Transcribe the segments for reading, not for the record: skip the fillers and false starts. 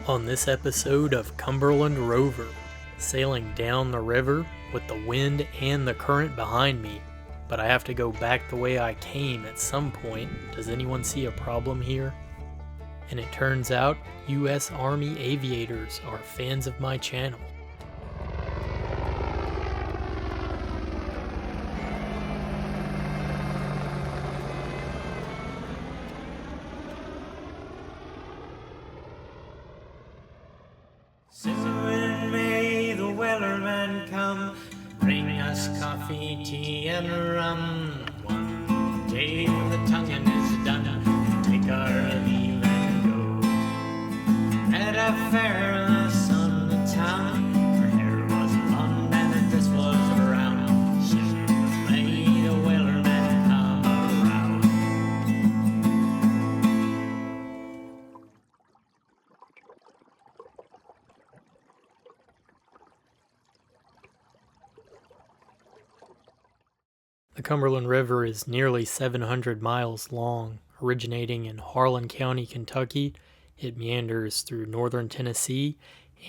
On this episode of Cumberland River, sailing down the river with the wind and the current behind me, but I have to go back the way I came at some point. Does anyone see a problem here? And it turns out U.S. Army aviators are fans of my channel. Soon may the wellerman come, bring us coffee, tea, and rum. One day when the tonguing is done, take our leave and go. At a fairness on the town, her hair was blonde and her dress was brown. Soon may the wellerman come around. The Cumberland River is nearly 700 miles long. Originating in Harlan County, Kentucky, it meanders through northern Tennessee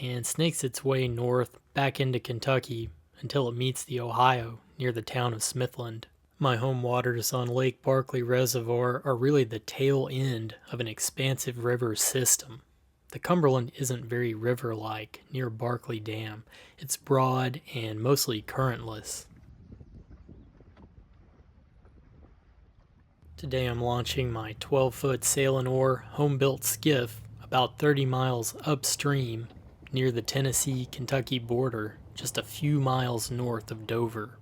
and snakes its way north back into Kentucky until it meets the Ohio near the town of Smithland. My home waters on Lake Barkley Reservoir are really the tail end of an expansive river system. The Cumberland isn't very river-like near Barkley Dam. It's broad and mostly currentless. Today I'm launching my 12-foot sail and oar home-built skiff about 30 miles upstream near the Tennessee-Kentucky border, just a few miles north of Dover.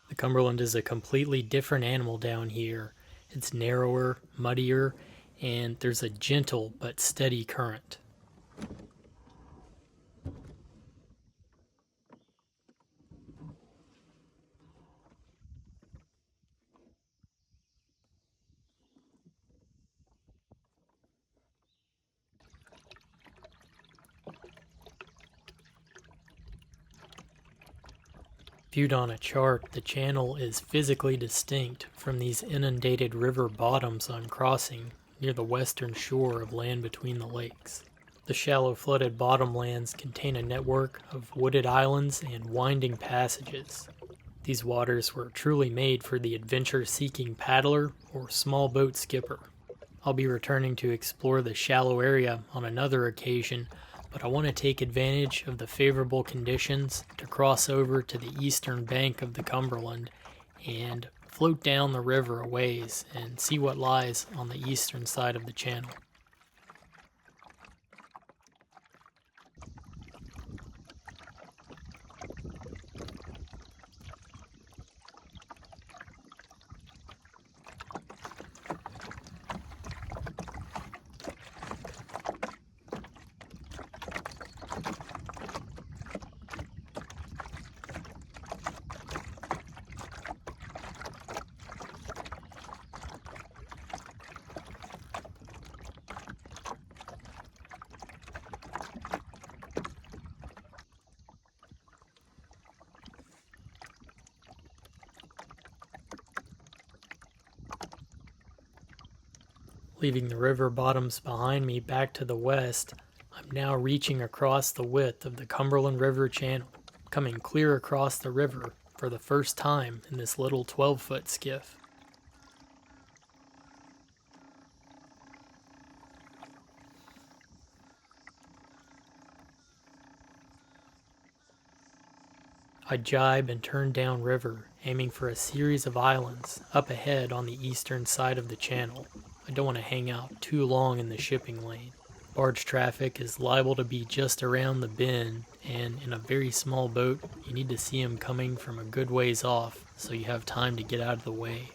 The Cumberland is a completely different animal down here. It's narrower, muddier, and there's a gentle but steady current. Viewed on a chart, the channel is physically distinct from these inundated river bottoms I'm crossing near the western shore of land between the lakes. The shallow flooded bottomlands contain a network of wooded islands and winding passages. These waters were truly made for the adventure-seeking paddler or small boat skipper. I'll be returning to explore the shallow area on another occasion, but I want to take advantage of the favorable conditions to cross over to the eastern bank of the Cumberland and float down the river a ways and see what lies on the eastern side of the channel. Leaving the river bottoms behind me back to the west, I'm now reaching across the width of the Cumberland River channel, coming clear across the river for the first time in this little 12-foot skiff. I jibe and turn downriver, aiming for a series of islands up ahead on the eastern side of the channel. I don't want to hang out too long in the shipping lane. Barge traffic is liable to be just around the bend, and in a very small boat, you need to see them coming from a good ways off so you have time to get out of the way.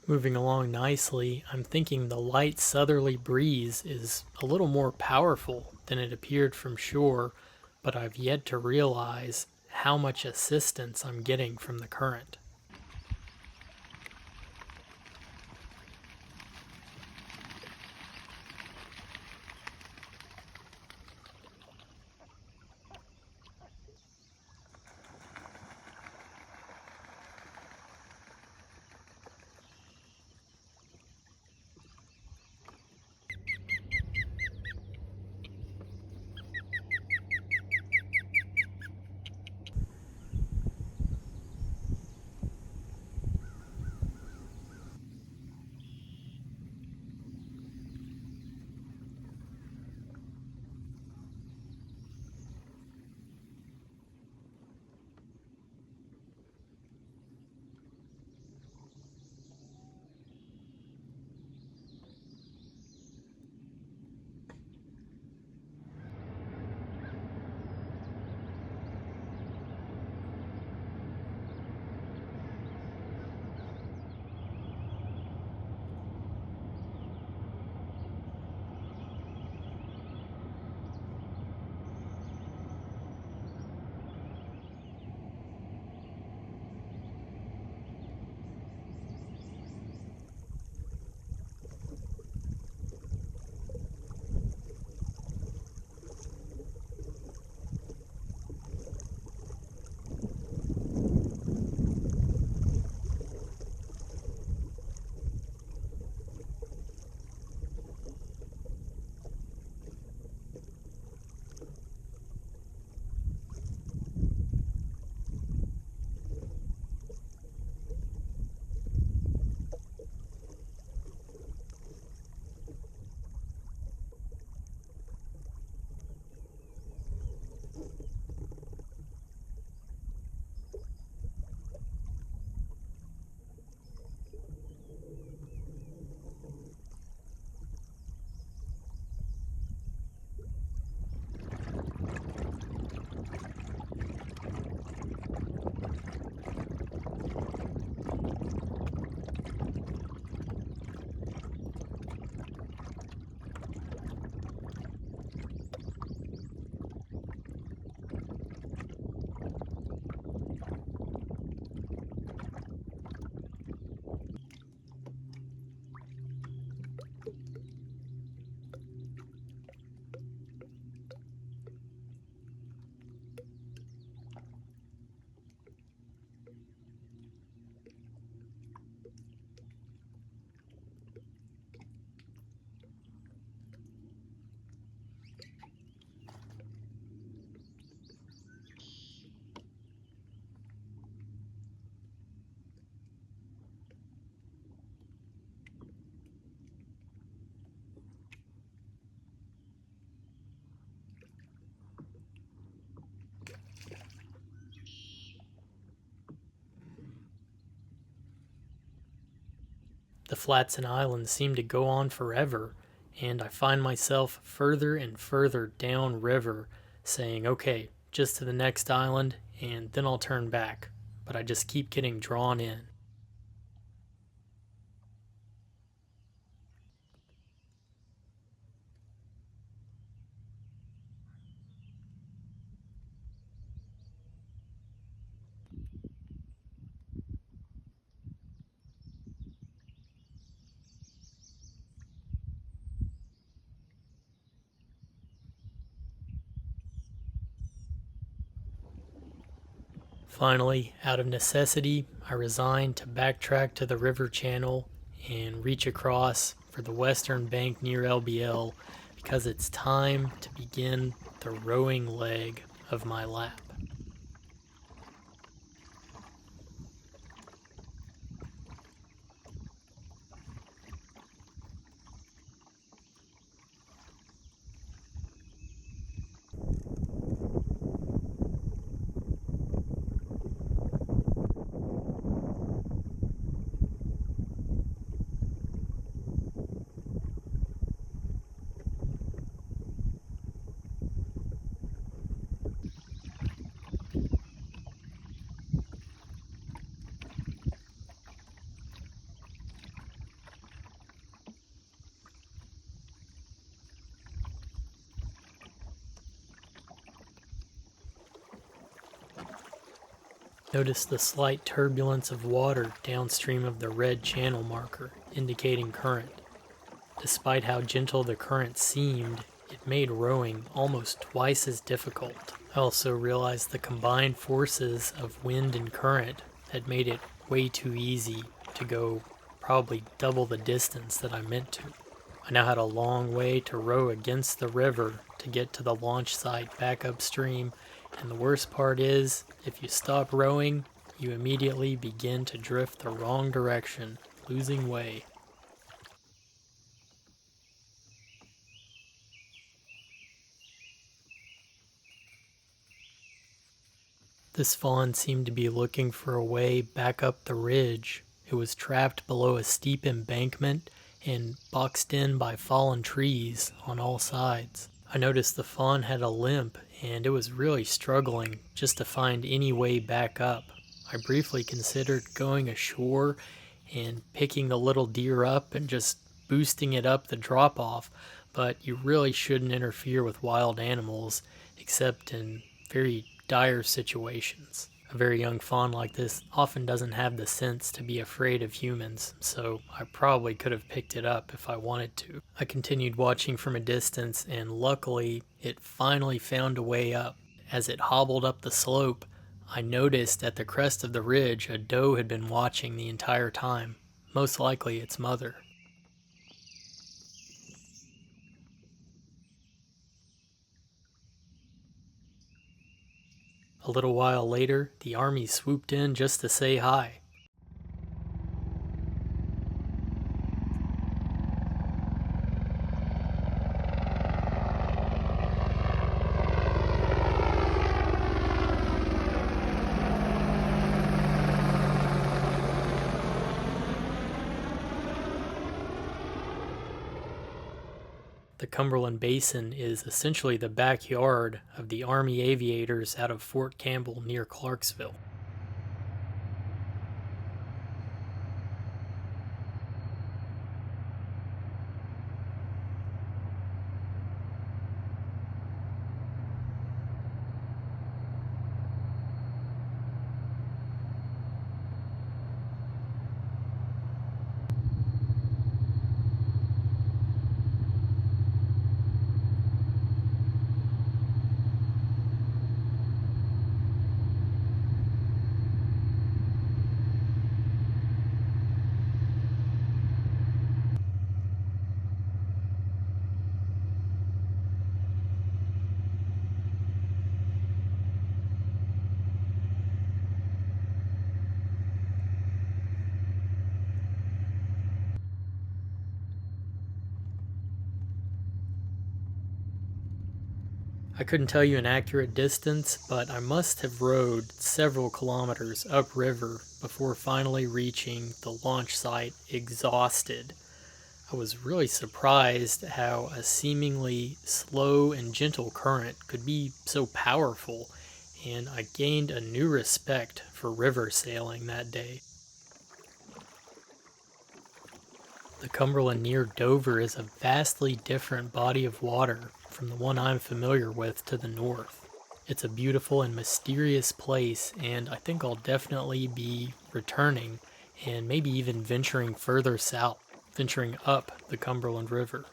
Moving along nicely, I'm thinking the light southerly breeze is a little more powerful than it appeared from shore, but I've yet to realize how much assistance I'm getting from the current. The flats and islands seem to go on forever, and I find myself further and further downriver, saying, okay, just to the next island, and then I'll turn back. But I just keep getting drawn in. Finally, out of necessity, I resigned to backtrack to the river channel and reach across for the western bank near LBL because it's time to begin the rowing leg of my lap. Notice the slight turbulence of water downstream of the red channel marker, indicating current. Despite how gentle the current seemed, it made rowing almost twice as difficult. I also realized the combined forces of wind and current had made it way too easy to go probably double the distance that I meant to. I now had a long way to row against the river to get to the launch site back upstream, and the worst part is, if you stop rowing, you immediately begin to drift the wrong direction, losing way. This fawn seemed to be looking for a way back up the ridge. It was trapped below a steep embankment and boxed in by fallen trees on all sides. I noticed the fawn had a limp and it was really struggling just to find any way back up. I briefly considered going ashore and picking the little deer up and just boosting it up the drop-off, but you really shouldn't interfere with wild animals except in very dire situations. A very young fawn like this often doesn't have the sense to be afraid of humans, so I probably could have picked it up if I wanted to. I continued watching from a distance, and luckily it finally found a way up. As it hobbled up the slope, I noticed at the crest of the ridge a doe had been watching the entire time, most likely its mother. A little while later, the army swooped in just to say hi. The Cumberland Basin is essentially the backyard of the Army aviators out of Fort Campbell near Clarksville. I couldn't tell you an accurate distance, but I must have rowed several kilometers upriver before finally reaching the launch site exhausted. I was really surprised how a seemingly slow and gentle current could be so powerful, and I gained a new respect for river sailing that day. The Cumberland near Dover is a vastly different body of water from the one I'm familiar with to the north. It's a beautiful and mysterious place, and I think I'll definitely be returning and maybe even venturing further south, venturing up the Cumberland River.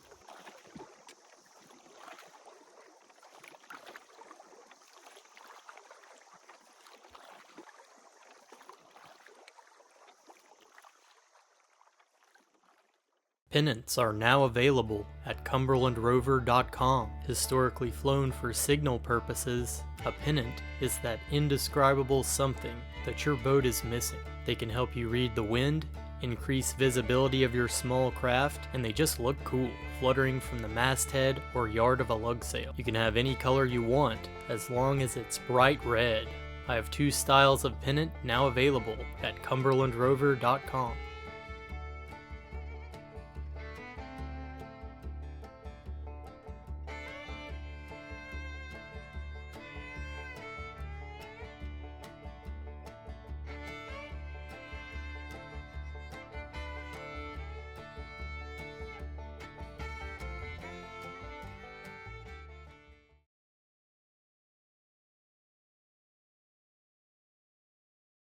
Pennants are now available at cumberlandrover.com. Historically flown for signal purposes, a pennant is that indescribable something that your boat is missing. They can help you read the wind, increase visibility of your small craft, and they just look cool, fluttering from the masthead or yard of a lug sail. You can have any color you want, as long as it's bright red. I have 2 styles of pennant now available at cumberlandrover.com.